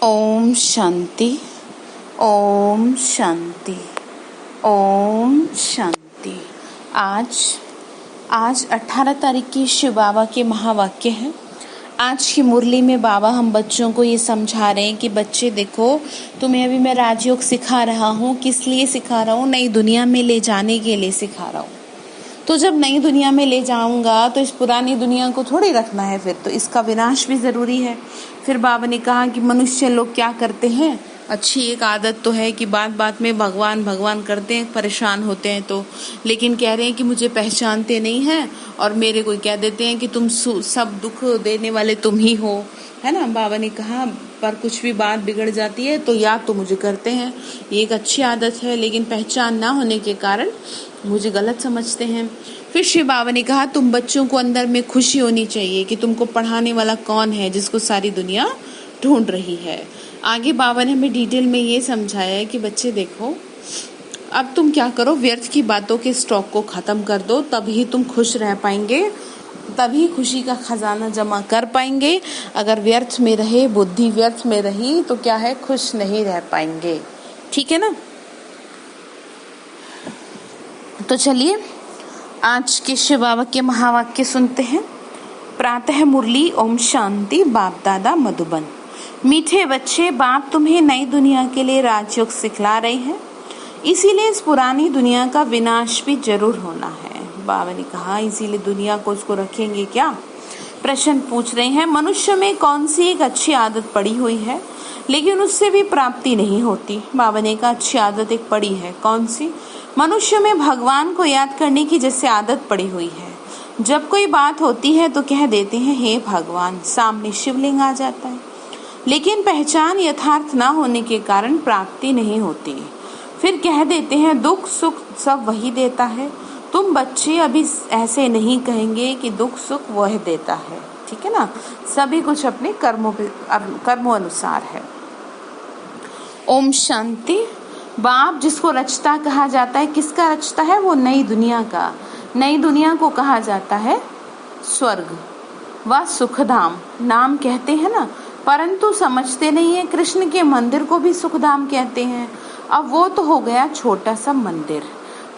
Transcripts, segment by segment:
ओम शांति। ओम शांति। ओम शांति। आज 18 तारीख की शिव बाबा के महावाक्य हैं। आज की मुरली में बाबा हम बच्चों को ये समझा रहे हैं कि बच्चे देखो, तुम्हें अभी मैं राजयोग सिखा रहा हूँ। किस लिए सिखा रहा हूँ? नई दुनिया में ले जाने के लिए सिखा रहा हूँ। तो जब नई दुनिया में ले जाऊंगा तो इस पुरानी दुनिया को थोड़ी रखना है, फिर तो इसका विनाश भी जरूरी है। फिर बाबा ने कहा कि मनुष्य लोग क्या करते हैं, अच्छी एक आदत तो है कि बात बात में भगवान भगवान करते हैं, परेशान होते हैं तो, लेकिन कह रहे हैं कि मुझे पहचानते नहीं हैं और मेरे को कह देते हैं कि तुम सब दुख देने वाले तुम ही हो, है ना। बाबा ने कहा पर कुछ भी बात बिगड़ जाती है तो याद तो मुझे करते हैं। ये एक अच्छी आदत है, लेकिन पहचान ना होने के कारण मुझे गलत समझते हैं। फिर शिव बाबा ने कहा तुम बच्चों को अंदर में खुशी होनी चाहिए कि तुमको पढ़ाने वाला कौन है, जिसको सारी दुनिया ढूंढ रही है। आगे बाबा ने हमें डिटेल में ये समझाया है कि बच्चे देखो, अब तुम क्या करो, व्यर्थ की बातों के स्टॉक को खत्म कर दो, तभी तुम खुश रह पाएंगे, तभी खुशी का खजाना जमा कर पाएंगे। अगर व्यर्थ में रहे, बुद्धि व्यर्थ में रही तो क्या है, खुश नहीं रह पाएंगे। ठीक है ना। तो चलिए आज के शिव बाबा के महावाक्य सुनते हैं। प्रातः मुरली ओम शांति। बाप दादा मधुबन। मीठे बच्चे, बाप तुम्हें नई दुनिया के लिए राजयोग सिखला रहे हैं, इसीलिए इस पुरानी दुनिया का विनाश भी जरूर होना है। बाबा ने कहा इसीलिए दुनिया को उसको रखेंगे क्या? प्रश्न पूछ रहे हैं, मनुष्य में कौन सी एक अच्छी आदत पड़ी हुई है लेकिन उससे भी प्राप्ति नहीं होती? बाबा ने कहा अच्छी आदत एक पड़ी है। कौन सी? मनुष्य में भगवान को याद करने की जैसे आदत पड़ी हुई है। जब कोई बात होती है तो कह देते हैं हे भगवान, सामने शिवलिंग आ जाता है, लेकिन पहचान यथार्थ ना होने के कारण प्राप्ति नहीं होती। फिर कह देते हैं दुख सुख सब वही देता है। तुम बच्चे अभी ऐसे नहीं कहेंगे कि दुख सुख वह देता है, ठीक है ना। सभी कुछ अपने कर्मों अनुसार है। ओम शांति। बाप जिसको रचता कहा जाता है, किसका रचता है? वो नई दुनिया का। नई दुनिया को कहा जाता है स्वर्ग व सुखधाम। नाम कहते हैं ना, परंतु समझते नहीं है कृष्ण के मंदिर को भी सुखधाम कहते हैं। अब वो तो हो गया छोटा सा मंदिर।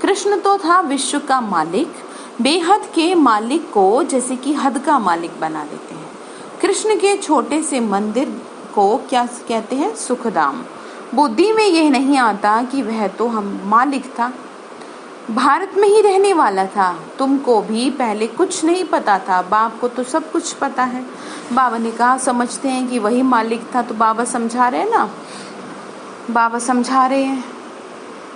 कृष्ण तो था विश्व का मालिक। बेहद के मालिक को जैसे कि हद का मालिक बना देते हैं। कृष्ण के छोटे से मंदिर को क्या कहते हैं? सुखधाम। बुद्धि में यह नहीं आता कि वह तो हम मालिक था, भारत में ही रहने वाला था। तुमको भी पहले कुछ नहीं पता था, बाप को तो सब कुछ पता है। बाबा ने कहा समझते हैं कि वही मालिक था, तो बाबा समझा रहे हैं ना, बाबा समझा रहे हैं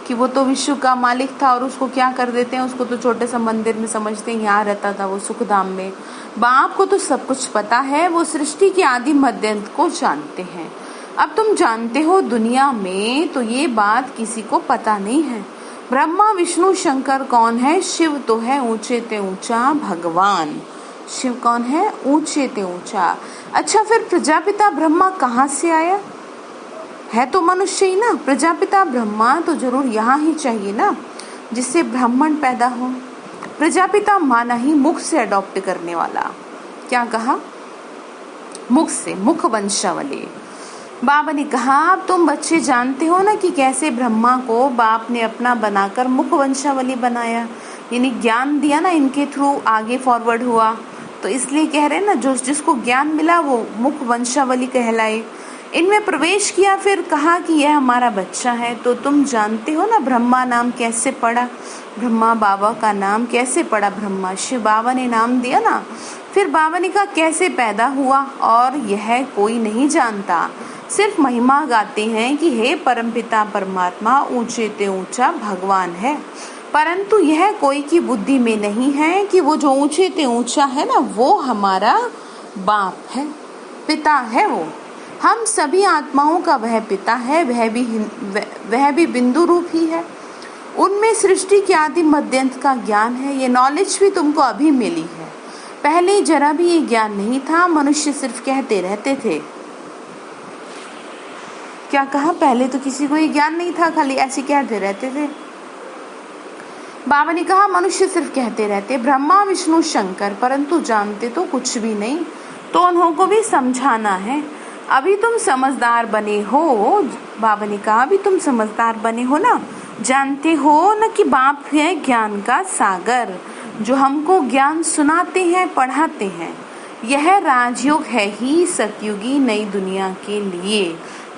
कि वो तो विश्व का मालिक था और उसको क्या कर देते हैं, उसको तो छोटे सा मंदिर में समझते हैं, यहाँ रहता था वो सुखधाम में। बाप को तो सब कुछ पता है, वो सृष्टि के आदि मध्यांत को जानते हैं। अब तुम जानते हो दुनिया में तो ये बात किसी को पता नहीं है। ब्रह्मा विष्णु शंकर कौन है? शिव तो है ऊंचे ते ऊंचा भगवान। शिव कौन है? ऊंचे ते ऊंचा। अच्छा, फिर प्रजापिता ब्रह्मा कहाँ से आया? है तो मनुष्य ही ना। प्रजापिता ब्रह्मा तो जरूर यहाँ ही चाहिए ना, जिससे ब्राह्मण पैदा हो। प्रजापिता माना ही मुख से अडॉप्ट करने वाला। क्या कहा? मुख से, मुख वंशावली। बाबा ने कहा अब तुम बच्चे जानते हो ना कि कैसे ब्रह्मा को बाप ने अपना बनाकर मुख वंशावली बनाया, यानी ज्ञान दिया ना, इनके थ्रू आगे फॉरवर्ड हुआ। तो इसलिए कह रहे हैं ना, जो जिसको ज्ञान मिला वो मुख वंशावली कहलाए। इनमें प्रवेश किया, फिर कहा कि यह हमारा बच्चा है। तो तुम जानते हो ना ब्रह्मा नाम कैसे पड़ा, ब्रह्मा बाबा का नाम कैसे पड़ा? ब्रह्मा शिव बाबा ने नाम दिया ना। फिर बाबा ने कहा कैसे पैदा हुआ, और यह कोई नहीं जानता, सिर्फ महिमा गाते हैं कि हे परमपिता परमात्मा ऊंचे ते ऊंचा भगवान है, परंतु यह कोई की बुद्धि में नहीं है कि वो जो ऊंचे ते ऊंचा है ना, वो हमारा बाप है, पिता है। वो हम सभी आत्माओं का वह पिता है, वह भी बिंदु रूप ही है। उनमें सृष्टि के आदि मध्यांत का ज्ञान है। ये नॉलेज भी तुमको अभी मिली है, पहले जरा भी ये ज्ञान नहीं था। मनुष्य सिर्फ कहते रहते थे। क्या कहा? पहले तो किसी को ये ज्ञान नहीं था, खाली ऐसे कहते रहते थे। बाबा ने कहा मनुष्य सिर्फ कहते रहते ब्रह्मा विष्णु शंकर, परंतु जानते तो कुछ भी नहीं। तो उन्हों को भी समझाना है। अभी तुम समझदार बने हो। बाबा ने कहा अभी तुम समझदार बने हो ना, जानते हो न कि बाप है ज्ञान का सागर, जो हमको ज्ञान सुनाते हैं, पढ़ाते हैं। यह राजयोग है ही सतयुगी नई दुनिया के लिए,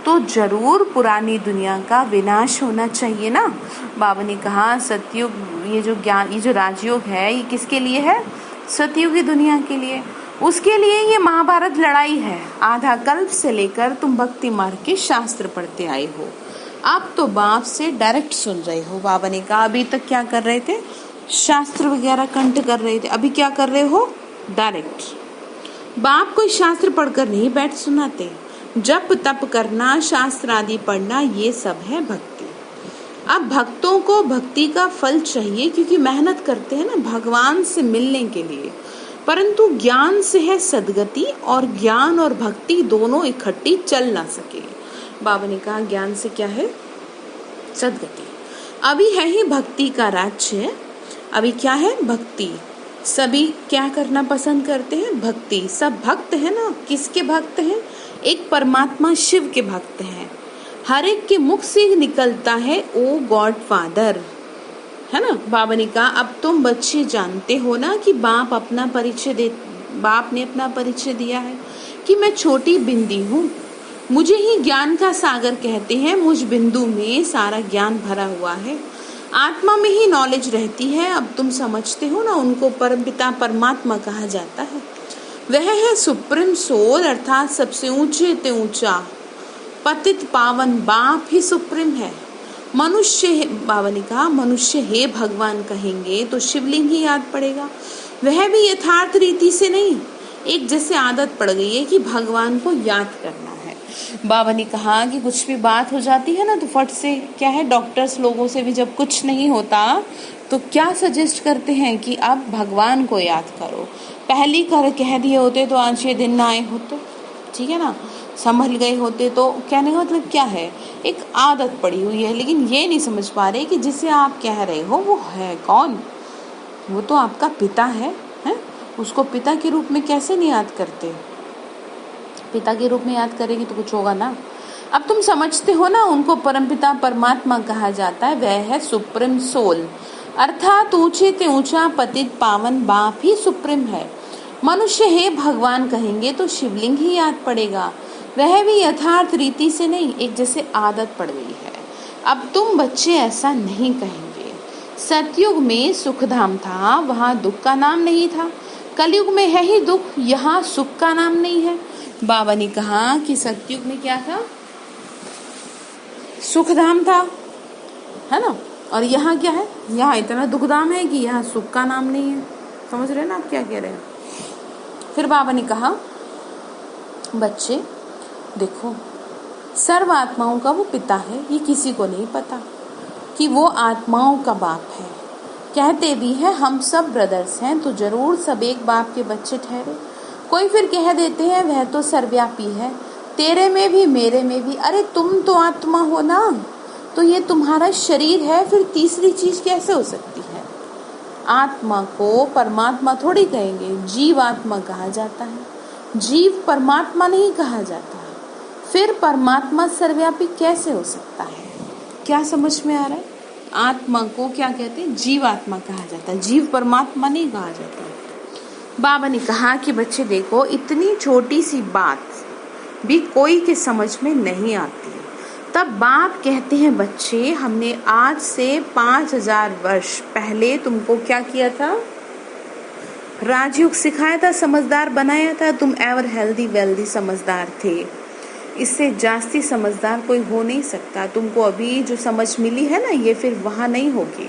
तो जरूर पुरानी दुनिया का विनाश होना चाहिए ना। बाबा ने कहा सतयुग, ये जो ज्ञान, ये जो राजयोग है, ये किसके लिए है? सतयुगी दुनिया के लिए। उसके लिए ये महाभारत लड़ाई है। आधा कल्प से लेकर तुम भक्ति मार्ग के शास्त्र पढ़ते आए हो, आप तो बाप से डायरेक्ट सुन रहे हो। बाबा ने कहा अभी तक क्या कर रहे थे? शास्त्र वगैरह कंठ कर रहे थे, अभी क्या कर रहे हो? डायरेक्ट। बाप कोई शास्त्र पढ़कर नहीं बैठ सुनाते। जप तप करना, शास्त्र आदि पढ़ना, ये सब है भक्ति। अब भक्तों को भक्ति का फल चाहिए, क्योंकि मेहनत करते हैं ना भगवान से मिलने के लिए, परंतु ज्ञान से है सदगति, और ज्ञान और भक्ति दोनों इकट्ठी चल ना सके। बाबा ने कहा ज्ञान से क्या है? सदगति। अभी है ही भक्ति का राज्य। अभी क्या है? भक्ति। सभी क्या करना पसंद करते हैं? भक्ति। सब भक्त है ना। किसके भक्त हैं? एक परमात्मा शिव के भक्त हैं। हर एक के मुख से निकलता है ओ गॉड फादर, है ना। बाबा ने कहा अब तुम बच्चे जानते हो ना कि बाप ने अपना परिचय दिया है कि मैं छोटी बिंदी हूँ, मुझे ही ज्ञान का सागर कहते हैं। मुझ बिंदु में सारा ज्ञान भरा हुआ है, आत्मा में ही नॉलेज रहती है। अब तुम समझते हो ना, उनको परमपिता परमात्मा कहा जाता है। वह है सुप्रीम सोल, अर्थात सबसे ऊंचे ते ऊंचा पतित पावन बाप ही सुप्रीम है। मनुष्य, बाबा ने कहा मनुष्य हे भगवान कहेंगे तो शिवलिंग ही याद पड़ेगा, वह भी यथार्थ रीति से नहीं, एक जैसे आदत पड़ गई है कि भगवान को याद करना है। बाबा ने कहा कि कुछ भी बात हो जाती है ना तो फट से क्या है, डॉक्टर्स लोगों से भी जब कुछ नहीं होता तो क्या सजेस्ट करते हैं कि अब भगवान को याद करो। पहली कह दिए होते तो आज ये दिन ना आए होते, ठीक है ना, संभल गए होते। तो कहने का मतलब क्या है, एक आदत पड़ी हुई है, लेकिन ये नहीं समझ पा रहे कि जिसे आप कह रहे हो वो है कौन? वो तो आपका पिता है, हैं? उसको पिता के रूप में कैसे नहीं याद करते? पिता के रूप में याद करेगी तो कुछ होगा ना। अब तुम समझते हो ना, उनको परमपिता परमात्मा कहा जाता है। वह है सुप्रीम सोल, अर्थात ऊंचे ते ऊंचा पतित पावन बाप ही सुप्रीम है। मनुष्य हे भगवान कहेंगे तो शिवलिंग ही याद पड़ेगा, वह भी यथार्थ रीति से नहीं, एक जैसे आदत पड़ गई है। अब तुम बच्चे ऐसा नहीं कहेंगे। सतयुग में सुखधाम था, वहाँ दुख का नाम नहीं था। कलयुग में है ही दुख, यहाँ सुख का नाम नहीं है। बाबा ने कहा कि सतयुग में क्या था? सुखधाम था, है ना। और यहाँ क्या है? यहाँ इतना दुखधाम है कि यहाँ सुख का नाम नहीं है। समझ रहे हैं ना आप क्या कह रहे हैं? फिर बाबा ने कहा बच्चे देखो, सर्व आत्माओं का वो पिता है, ये किसी को नहीं पता कि वो आत्माओं का बाप है। कहते भी है हम सब ब्रदर्स हैं, तो जरूर सब एक बाप के बच्चे ठहरे। कोई फिर कह देते हैं वह तो सर्वव्यापी है, तेरे में भी मेरे में भी। अरे तुम तो आत्मा हो ना, तो ये तुम्हारा शरीर है, फिर तीसरी चीज कैसे हो सकती है? आत्मा को परमात्मा थोड़ी कहेंगे, जीव आत्मा कहा जाता है, जीव परमात्मा नहीं कहा जाता। फिर परमात्मा सर्वव्यापी कैसे हो सकता है? क्या समझ में आ रहा है? आत्मा को क्या कहते हैं? जीव आत्मा कहा जाता है, जीव परमात्मा नहीं कहा जाता। बाबा ने कहा कि बच्चे देखो, इतनी छोटी सी बात भी कोई के समझ में नहीं आती। तब बाप कहते हैं बच्चे, हमने आज से 5000 वर्ष पहले तुमको क्या किया था? राजयोग सिखाया था, समझदार बनाया था। तुम एवर हेल्दी वेल्दी समझदार थे, इससे जास्ती समझदार कोई हो नहीं सकता। तुमको अभी जो समझ मिली है ना, ये फिर वहाँ नहीं होगी।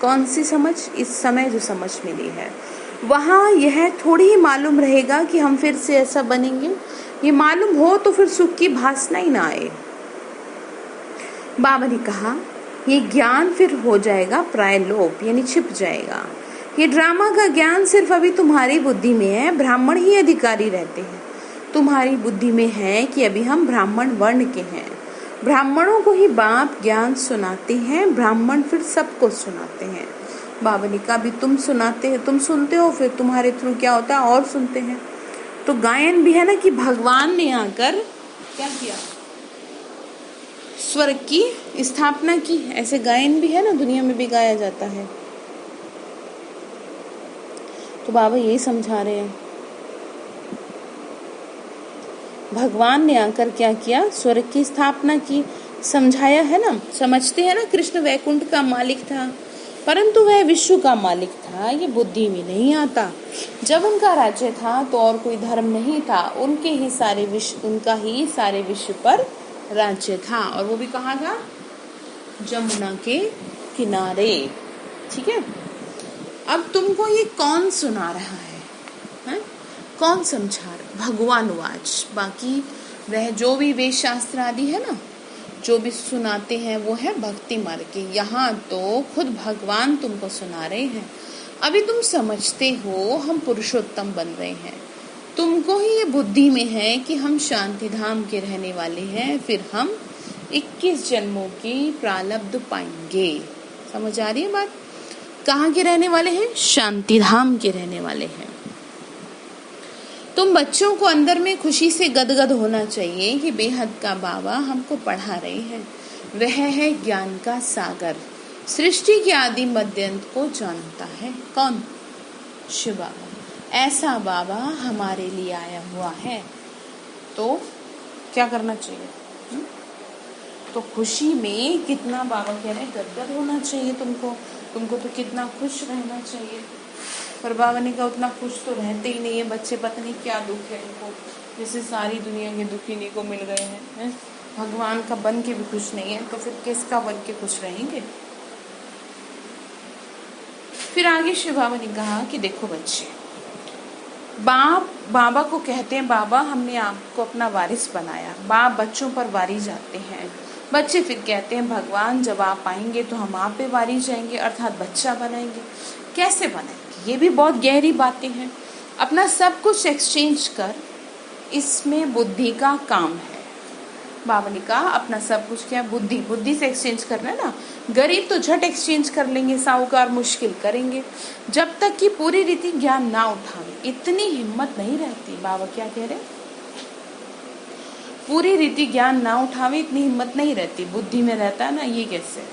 कौन सी समझ? इस समय जो समझ मिली है, वहाँ यह थोड़ी ही मालूम रहेगा कि हम फिर से ऐसा बनेंगे। ये मालूम हो तो फिर सुख की भासना ही ना आए। बाबा ने कहा ये ज्ञान फिर हो जाएगा प्रायलोप, यानी छिप जाएगा। ये ड्रामा का ज्ञान सिर्फ अभी तुम्हारी बुद्धि में है, ब्राह्मण ही अधिकारी रहते हैं। तुम्हारी बुद्धि में है कि अभी हम ब्राह्मण वर्ण के हैं, ब्राह्मणों को ही बाप ज्ञान सुनाते हैं, ब्राह्मण फिर सबको सुनाते हैं। बाबा ने कहा अभी तुम सुनाते हैं, तुम सुनते हो, फिर तुम्हारे थ्रू क्या होता है और सुनते हैं। तो गायन भी है ना कि भगवान ने आकर क्या किया, स्वर्ग की स्थापना की। ऐसे गायन भी है ना, दुनिया में भी गाया जाता है। तो बाबा यही समझा रहे हैं, भगवान ने आकर क्या किया, स्वर्ग की स्थापना की। समझाया है ना, समझते हैं ना, कृष्ण वैकुंठ का मालिक था, परंतु वह विश्व का मालिक था, ये बुद्धि में नहीं आता। जब उनका राज्य था तो और कोई धर्म नहीं था, उनका ही सारे विश्व पर राज्य था, और वो भी कहाँ था, जमुना के किनारे। ठीक है, अब तुमको ये कौन सुना रहा है? कौन समझा रहा? भगवान वाच। बाकी वह जो भी वेद शास्त्र आदि है ना, जो भी सुनाते हैं वो है भक्ति मार्ग के। यहाँ तो खुद भगवान तुमको सुना रहे हैं। अभी तुम समझते हो हम पुरुषोत्तम बन रहे हैं, तुमको ही ये बुद्धि में है कि हम शांति धाम के रहने वाले हैं, फिर हम 21 जन्मों की प्रारब्ध पाएंगे। समझ आ रही है बात? कहाँ के रहने वाले हैं? शांति धाम के रहने वाले हैं। तुम बच्चों को अंदर में खुशी से गदगद होना चाहिए कि बेहद का बाबा हमको पढ़ा रहे हैं। वह है ज्ञान का सागर, सृष्टि के आदि मध्यांत को जानता है। कौन? शिव बाबा। ऐसा बाबा हमारे लिए आया हुआ है, तो क्या करना चाहिए? तो खुशी में कितना बाबा कह रहे हैं, गदगद होना चाहिए तुमको तो कितना खुश रहना चाहिए। पर बाबा ने कहा उतना खुश तो रहते ही नहीं है बच्चे, पता नहीं क्या दुख है इनको, जैसे सारी दुनिया के दुख इन्हीं को मिल गए हैं। भगवान का बन के भी खुश नहीं है, तो फिर किसका बन के खुश रहेंगे? फिर आगे शिव बाबा ने कहा कि देखो बच्चे, बाबा को कहते हैं, बाबा हमने आपको अपना वारिस बनाया। बाप बच्चों पर वारी जाते हैं, बच्चे फिर कहते हैं भगवान जब आप आएंगे तो हम आप पे वारी जाएंगे, अर्थात बच्चा बनाएंगे। कैसे बनाएंगे? ये भी बहुत गहरी बातें हैं। अपना सब कुछ एक्सचेंज कर, इसमें बुद्धि का काम है। बाबा ने कहा अपना सब कुछ क्या? बुद्धि से एक्सचेंज करना है ना। गरीब तो झट एक्सचेंज कर लेंगे, साहूकार मुश्किल करेंगे। जब तक कि पूरी रीति ज्ञान ना उठावे, इतनी हिम्मत नहीं रहती। बाबा क्या कह रहे? पूरी रीति ज्ञान ना उठावे, इतनी हिम्मत नहीं रहती, बुद्धि में रहता है ना। ये कैसे?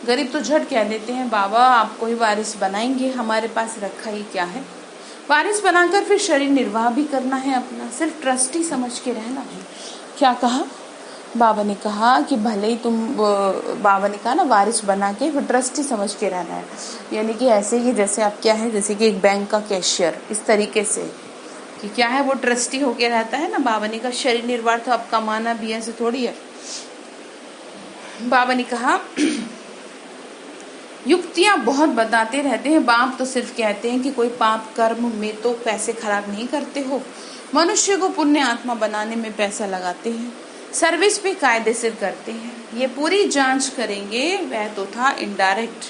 गरीब तो झट कह देते हैं बाबा आपको ही वारिस बनाएंगे, हमारे पास रखा ही क्या है। वारिस बनाकर फिर शरीर निर्वाह भी करना है अपना, सिर्फ ट्रस्टी समझ के रहना है। क्या कहा? बाबा ने कहा कि भले ही बाबा ने कहा ना वारिस बना के फिर ट्रस्टी समझ के रहना है। यानी कि ऐसे ही जैसे आप क्या है, जैसे कि एक बैंक का कैशियर, इस तरीके से कि क्या है वो ट्रस्टी होके रहता है ना। बाबा ने कहा शरीर निर्वाह तो अब कमाना भी ऐसे थोड़ी है। बाबा ने कहा युक्तियां बहुत बताते रहते हैं, बाप तो सिर्फ कहते हैं कि कोई पाप कर्म में तो पैसे खराब नहीं करते हो, मनुष्य को पुण्य आत्मा बनाने में पैसा लगाते हैं, सर्विस भी कायदे से करते हैं। ये पूरी जांच करेंगे। वह तो था इनडायरेक्ट,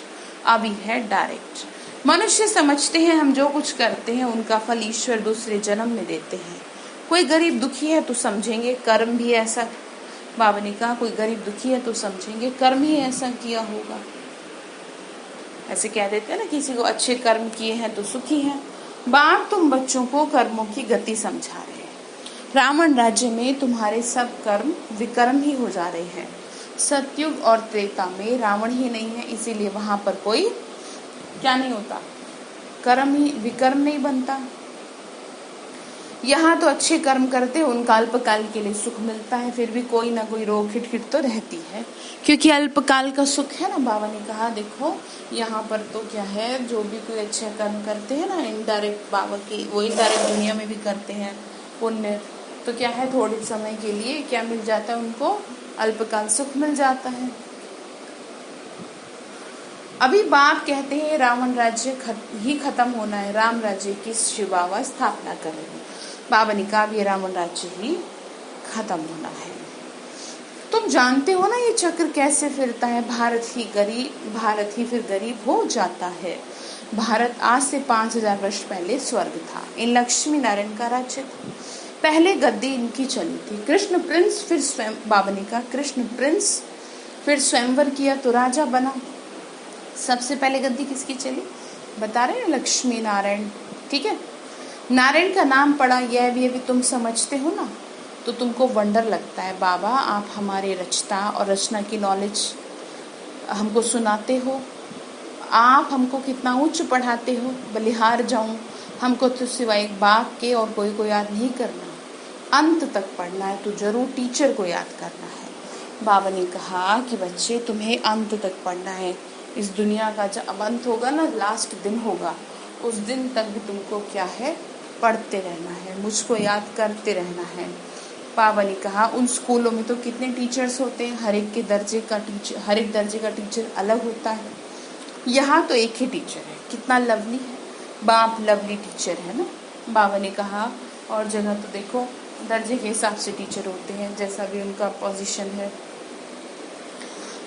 अभी है डायरेक्ट। मनुष्य समझते हैं हम जो कुछ करते हैं उनका फल ईश्वर दूसरे जन्म में देते हैं। कोई गरीब दुखी है तो समझेंगे कर्म भी ऐसा। बाबा ने कहा कोई गरीब दुखी है तो समझेंगे कर्म ही ऐसा किया होगा। ऐसे कह देते हैं ना, किसी को अच्छे कर्म किए हैं तो सुखी है। बाप तुम बच्चों को कर्मों की गति समझा रहे हैं। रावण राज्य में तुम्हारे सब कर्म विकर्म ही हो जा रहे हैं। सतयुग और त्रेता में रावण ही नहीं है, इसीलिए वहां पर कोई क्या नहीं होता, कर्म ही विकर्म नहीं बनता। यहाँ तो अच्छे कर्म करते उनका अल्पकाल के लिए सुख मिलता है, फिर भी कोई ना कोई रोग खिटखिट तो रहती है, क्योंकि अल्पकाल का सुख है ना। बाबा ने कहा देखो यहाँ पर तो क्या है, जो भी कोई अच्छे कर्म करते हैं ना, इनडायरेक्ट बाबा की वो इनडायरेक्ट दुनिया में भी करते हैं पुण्य, तो क्या है थोड़े समय के लिए क्या मिल जाता है उनको, अल्पकाल सुख मिल जाता है। अभी बाप कहते हैं रावण राज्य ही खत्म होना है, राम राज्य की शिव बाबा स्थापना करेंगे। बाबा ने कहा ये रावण राज्य ही खत्म होना है। तुम जानते हो ना ये चक्र कैसे फिरता है। भारत ही फिर गरीब हो जाता है। भारत आज से 5000 वर्ष पहले स्वर्ग था, इन लक्ष्मी नारायण का राज्य था। पहले गद्दी इनकी चली थी। कृष्ण प्रिंस फिर स्वयं, बाबा ने कहा कृष्ण प्रिंस फिर स्वयंवर किया तो राजा बना। सबसे पहले गद्दी किसकी चली बता रहे हैं, लक्ष्मी नारायण। ठीक है, नारायण का नाम पढ़ा यह भी तुम समझते हो ना, तो तुमको वंडर लगता है बाबा आप हमारे रचता और रचना की नॉलेज हमको सुनाते हो, आप हमको कितना उच्च पढ़ाते हो, बलिहार जाऊं, हमको तो सिवाय बाप के और कोई को याद नहीं करना, अंत तक पढ़ना है तो जरूर टीचर को याद करना है। बाबा ने कहा कि बच्चे तुम्हें अंत तक पढ़ना है, इस दुनिया का जब अंत होगा ना, लास्ट दिन होगा, उस दिन तक भी तुमको क्या है, पढ़ते रहना है, मुझको याद करते रहना है। बाबा ने कहा उन स्कूलों में तो कितने टीचर्स होते हैं, हर एक दर्जे का टीचर अलग होता है, यहाँ तो एक ही टीचर है, कितना लवली है, बाप लवली टीचर है ना। बाबा ने कहा और जगह तो देखो दर्जे के हिसाब से टीचर होते हैं, जैसा भी उनका पोजीशन है।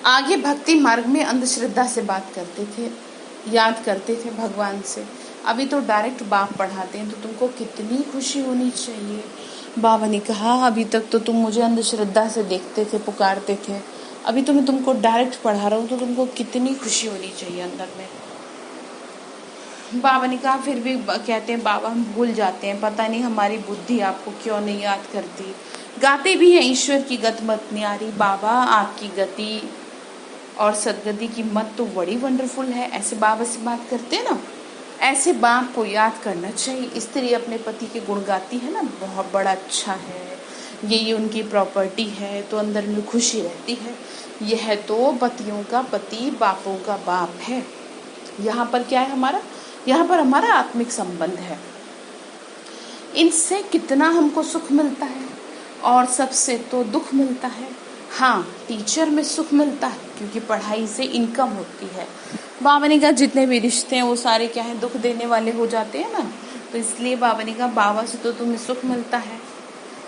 आगे भक्ति मार्ग में अंधश्रद्धा से बात करते थे, याद करते थे भगवान से, अभी तो डायरेक्ट बाप पढ़ाते हैं, तो तुमको कितनी खुशी होनी चाहिए। बाबा ने कहा अभी तक तो तुम मुझे अंधश्रद्धा से देखते थे, पुकारते थे, अभी तो मैं तुमको डायरेक्ट पढ़ा रहा हूँ, तो तुमको कितनी खुशी होनी चाहिए अंदर में। बाबा ने कहा फिर भी कहते हैं बाबा हम भूल जाते हैं, पता नहीं हमारी बुद्धि आपको क्यों नहीं याद करती। गाते भी हैं ईश्वर की गत मत न्यारी, बाबा आपकी गति और सदगति की मत तो बड़ी वंडरफुल है। ऐसे बाबा से बात करते हैं ना, ऐसे बाप को याद करना चाहिए। स्त्री अपने पति के गुण गाती है ना, बहुत बड़ा अच्छा है, ये उनकी प्रॉपर्टी है, तो अंदर में खुशी रहती है। यह तो पतियों का पति बापों का बाप है। यहाँ पर क्या है हमारा, यहाँ पर हमारा आत्मिक संबंध है। इनसे कितना हमको सुख मिलता है और सबसे तो दुख मिलता है। हाँ, टीचर में सुख मिलता है क्योंकि पढ़ाई से इनकम होती है। बाबा ने कहा जितने भी रिश्ते हैं वो सारे क्या है, दुख देने वाले हो जाते हैं ना, तो इसलिए बाबा ने कहा बाबा से तो तुम्हें सुख मिलता है।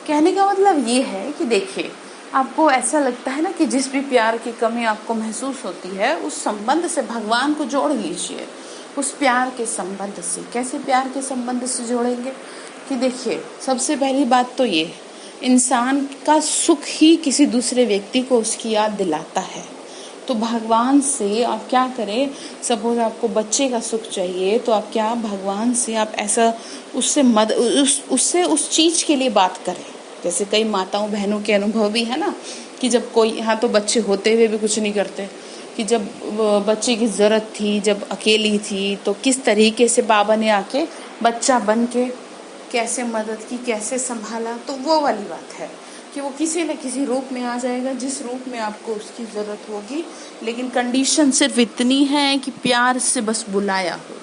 कहने का मतलब ये है कि देखिए आपको ऐसा लगता है ना कि जिस भी प्यार की कमी आपको महसूस होती है, उस संबंध से भगवान को जोड़ लीजिए, उस प्यार के संबंध से। कैसे प्यार के संबंध से जोड़ेंगे कि देखिए सबसे पहली बात तो ये, इंसान का सुख ही किसी दूसरे व्यक्ति को उसकी याद दिलाता है। तो भगवान से आप क्या करें, सपोज आपको बच्चे का सुख चाहिए तो आप क्या भगवान से आप ऐसा उससे उस चीज के लिए बात करें। जैसे कई माताओं बहनों के अनुभव भी है ना कि जब कोई, यहाँ तो बच्चे होते हुए भी कुछ नहीं करते, कि जब बच्चे की जरूरत थी, जब अकेली थी, तो किस तरीके से बाबा ने आके बच्चा बन के कैसे मदद की, कैसे संभाला। तो वो वाली बात है कि वो किसी न किसी रूप में आ जाएगा, जिस रूप में आपको उसकी जरूरत होगी, लेकिन कंडीशन सिर्फ इतनी है कि प्यार से बस बुलाया हो।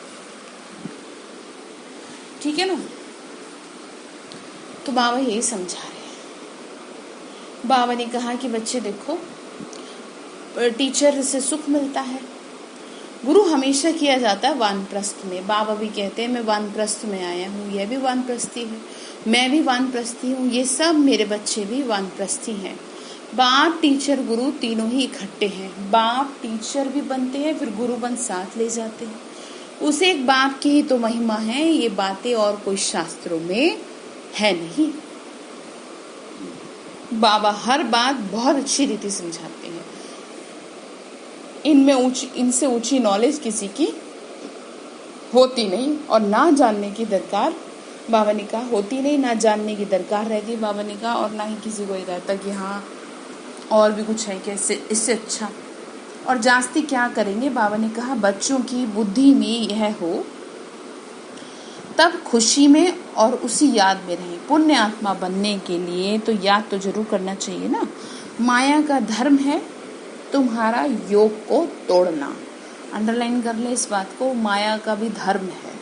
ठीक है ना। तो बाबा यही समझा रहे हैं। बाबा ने कहा कि बच्चे देखो टीचर से सुख मिलता है, गुरु हमेशा किया जाता है वानप्रस्थ में। बाबा भी कहते हैं मैं वानप्रस्थ में आया हूँ, यह भी वानप्रस्थी है, मैं भी वानप्रस्थी हूँ, ये सब मेरे बच्चे भी वानप्रस्थी हैं। बाप टीचर गुरु तीनों ही इकट्ठे हैं। बाप टीचर भी बनते हैं, फिर गुरु बन साथ ले जाते हैं। उस एक बाप की ही तो महिमा है, ये बातें और कोई शास्त्रों में है नहीं। बाबा हर बात बहुत अच्छी रीति समझाते हैं। इनसे ऊंची नॉलेज किसी की होती नहीं और ना जानने की दरकार, बाबा ने कहा होती नहीं, ना जानने की दरकार रहती बाबा ने कहा, और ना ही किसी को ये रहता कि हाँ और भी कुछ है क्या इससे अच्छा। और जास्ती क्या करेंगे, बाबा ने कहा बच्चों की बुद्धि में यह हो तब खुशी में और उसी याद में रहे। पुण्य आत्मा बनने के लिए तो याद तो जरूर करना चाहिए ना। माया का धर्म है तुम्हारा योग को तोड़ना। अंडरलाइन कर ले इस बात को, माया का भी धर्म है।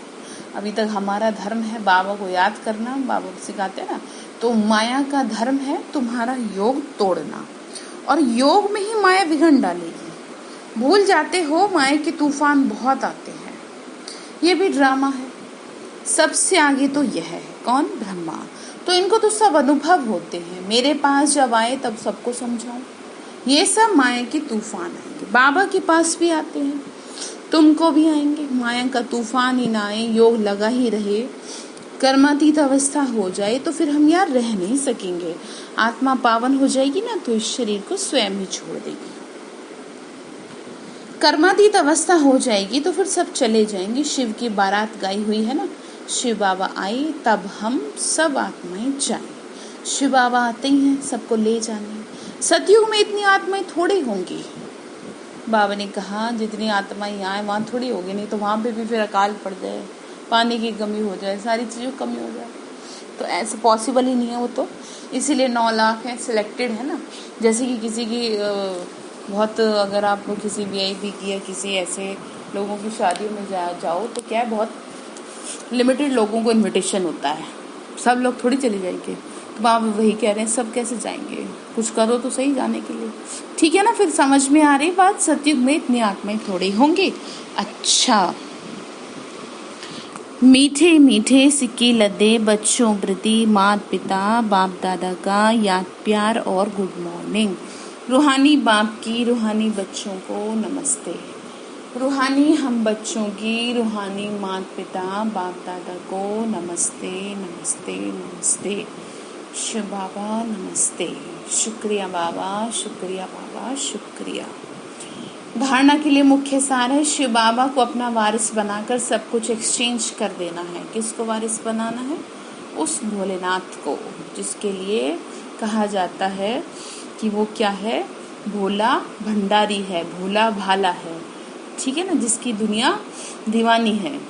अभी तक हमारा धर्म है बाबा को याद करना, बाबा सिखाते हैं ना, तो माया का धर्म है तुम्हारा योग तोड़ना। और योग में ही माया बिगड़ डालेगी। भूल जाते हो माया के तूफान बहुत आते हैं, ये भी ड्रामा है। सबसे आगे तो यह है कौन, ब्रह्मा। तो इनको तो सब अनुभव होते हैं, मेरे पास जब आए तब सबको समझाऊं। ये सब माया के तूफान आएंगे, बाबा के पास भी आते हैं, तुमको भी आएंगे। माया का तूफान ही ना आए, योग लगा ही रहे, कर्मातीत अवस्था हो जाए तो फिर हम यार रह नहीं सकेंगे। आत्मा पावन हो जाएगी ना तो इस शरीर को स्वयं ही छोड़ देगी। कर्मातीत अवस्था हो जाएगी तो फिर सब चले जाएंगे। शिव की बारात गाई हुई है ना, शिव बाबा आए तब हम सब आत्माएं जाएं। शिव बाबा आते ही हैं सबको ले जाने। सतयुग में इतनी आत्माएं थोड़ी होंगी। बाबा ने कहा जितनी आत्माएं आए वहाँ थोड़ी होगी, नहीं तो वहाँ पे भी फिर अकाल पड़ जाए, पानी की कमी हो जाए, सारी चीज़ों की कमी हो जाए, तो ऐसे पॉसिबल ही नहीं है वो। तो इसीलिए 9 लाख है, सिलेक्टेड है ना। जैसे कि किसी की बहुत, अगर आप किसी VIP की या किसी ऐसे लोगों की शादियों में जाओ तो क्या है, बहुत लिमिटेड लोगों को इनविटेशन होता है, सब लोग थोड़ी चले जाएंगे। तो आप वही कह रहे हैं सब कैसे जाएंगे, कुछ करो तो सही जाने के लिए। ठीक है ना, फिर समझ में आ रही बात। सतयुग में इतनी आत्माएं थोड़ी होंगी। अच्छा, मीठे मीठे सिक्के लदे बच्चों प्रति माता पिता बाप दादा का याद प्यार और गुड मॉर्निंग। रूहानी बाप की रूहानी बच्चों को नमस्ते। रूहानी हम बच्चों की रूहानी माता पिता बाप दादा को नमस्ते नमस्ते नमस्ते। शिव बाबा नमस्ते। शुक्रिया बाबा, शुक्रिया बाबा, शुक्रिया। धारणा के लिए मुख्य सार है, शिव बाबा को अपना वारिस बनाकर सब कुछ एक्सचेंज कर देना है। किसको वारिस बनाना है? उस भोलेनाथ को, जिसके लिए कहा जाता है कि वो क्या है, भोला भंडारी है, भोला भाला है। ठीक है ना, जिसकी दुनिया दीवानी है।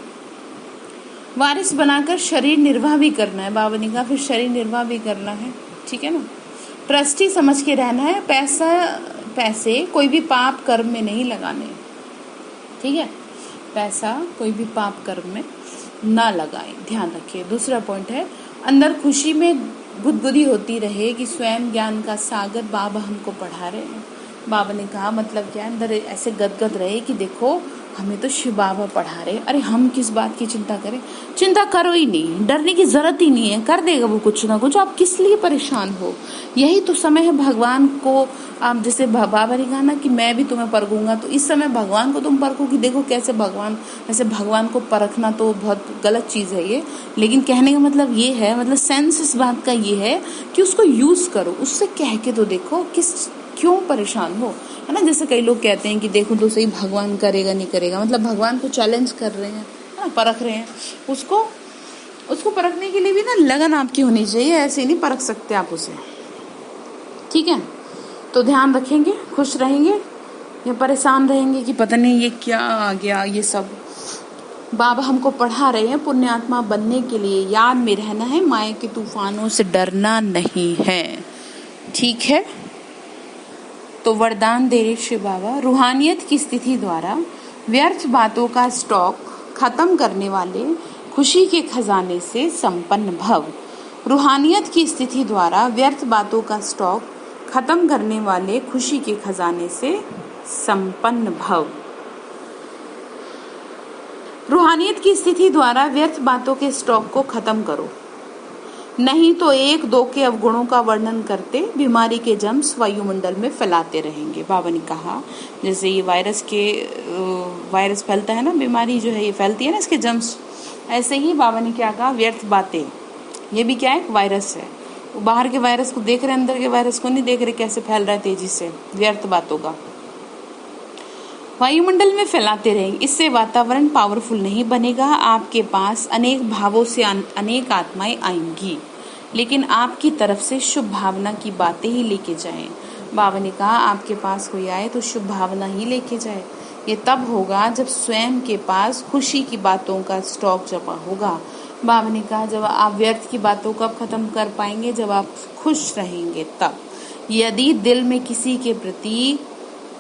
वारिस बनाकर शरीर निर्वाह भी करना है। बाबा ने कहा फिर शरीर निर्वाह भी करना है। ठीक है ना, ट्रस्टी समझ के रहना है। पैसे कोई भी पाप कर्म में नहीं लगाने। ठीक है, पैसा कोई भी पाप कर्म में ना लगाएं, ध्यान रखिए। दूसरा पॉइंट है, अंदर खुशी में गुदगुदी होती रहे कि स्वयं ज्ञान का सागर बाबा हमको पढ़ा रहे हैं। बाबा ने कहा मतलब क्या है, अंदर ऐसे गदगद रहे कि देखो हमें तो शिव बाबा पढ़ा रहे। अरे हम किस बात की चिंता करें, चिंता करो ही नहीं, डरने की जरूरत ही नहीं है, कर देगा वो कुछ ना कुछ। आप किस लिए परेशान हो? यही तो समय है भगवान को, आप जैसे बाबा ने कहा ना कि मैं भी तुम्हें परखूंगा, तो इस समय भगवान को तुम परखो कि देखो कैसे भगवान, ऐसे भगवान को परखना तो बहुत गलत चीज है ये, लेकिन कहने का मतलब ये है, मतलब सेंस इस बात का ये है कि उसको यूज करो, उससे कह के तो देखो क्यों परेशान हो, है ना। जैसे कई लोग कहते हैं कि देखो तो सही भगवान करेगा नहीं करेगा, मतलब भगवान को चैलेंज कर रहे हैं, है ना, परख रहे हैं। उसको परखने के लिए भी ना लगन आपकी होनी चाहिए, ऐसे नहीं परख सकते आप उसे। ठीक है, तो ध्यान रखेंगे, खुश रहेंगे या परेशान रहेंगे कि पता नहीं ये क्या आ गया। ये सब बाबा हमको पढ़ा रहे हैं, पुण्य आत्मा बनने के लिए याद में रहना है, माया के तूफानों से डरना नहीं है। ठीक है, तो वरदान दे रहे शिव बाबा, रूहानियत की स्थिति द्वारा व्यर्थ बातों का स्टॉक खत्म करने वाले खुशी के खजाने से संपन्न भव। रूहानियत की स्थिति द्वारा व्यर्थ बातों का स्टॉक खत्म करने वाले खुशी के खजाने से संपन्न भव। रूहानियत की स्थिति द्वारा व्यर्थ बातों के स्टॉक को खत्म करो, नहीं तो 1-2 के अवगुणों का वर्णन करते बीमारी के जम्स वायुमंडल में फैलाते रहेंगे। बाबा ने कहा जैसे ये वायरस फैलता है ना, बीमारी जो है ये फैलती है ना, इसके जम्स, ऐसे ही बाबा ने क्या कहा, व्यर्थ बातें, ये भी क्या है, एक वायरस है। बाहर के वायरस को देख रहे, अंदर के वायरस को नहीं देख रहे, कैसे फैल रहा है तेजी से, व्यर्थ बातों का वायुमंडल में फैलाते रहेंगे। इससे वातावरण पावरफुल नहीं बनेगा। आपके पास अनेक भावों से अनेक आत्माएं आएंगी, लेकिन आपकी तरफ से शुभ भावना की बातें ही लेके जाएं। बाबा ने कहा आपके पास कोई आए तो शुभ भावना ही लेके जाए। ये तब होगा जब स्वयं के पास खुशी की बातों का स्टॉक जमा होगा। बाबा ने कहा जब आप व्यर्थ की बातों को खत्म कर पाएंगे, जब आप खुश रहेंगे तब। यदि दिल में किसी के प्रति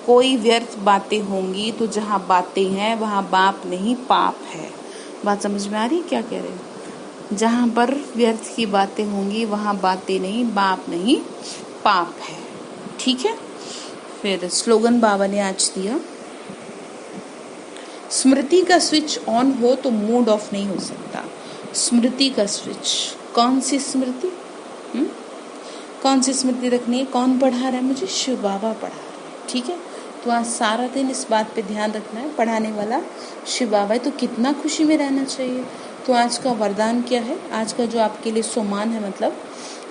कोई व्यर्थ बातें होंगी तो जहाँ बातें हैं वहाँ बाप नहीं पाप है। बात समझ में आ रही है क्या कह रहे हैं? जहाँ पर व्यर्थ की बातें होंगी वहाँ बातें नहीं, बाप नहीं, पाप है। ठीक है, फिर स्लोगन बाबा ने आज दिया, स्मृति का स्विच ऑन हो तो मूड ऑफ नहीं हो सकता। स्मृति का स्विच, कौन सी स्मृति? कौन सी स्मृति रखनी है? कौन पढ़ा रहा है मुझे? शिव बाबा पढ़ा रहे हैं। ठीक है, तो आज सारा दिन इस बात पे ध्यान रखना है, पढ़ाने वाला शिव बाबा है, तो कितना खुशी में रहना चाहिए। तो आज का वरदान क्या है? आज का जो आपके लिए सम्मान है, मतलब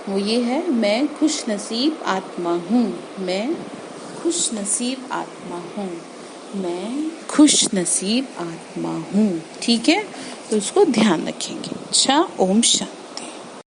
वो ये है, मैं खुश नसीब आत्मा हूँ, मैं खुश नसीब आत्मा हूँ, मैं खुश नसीब आत्मा हूँ। ठीक है, तो उसको ध्यान रखेंगे। अच्छा, ओम शांति।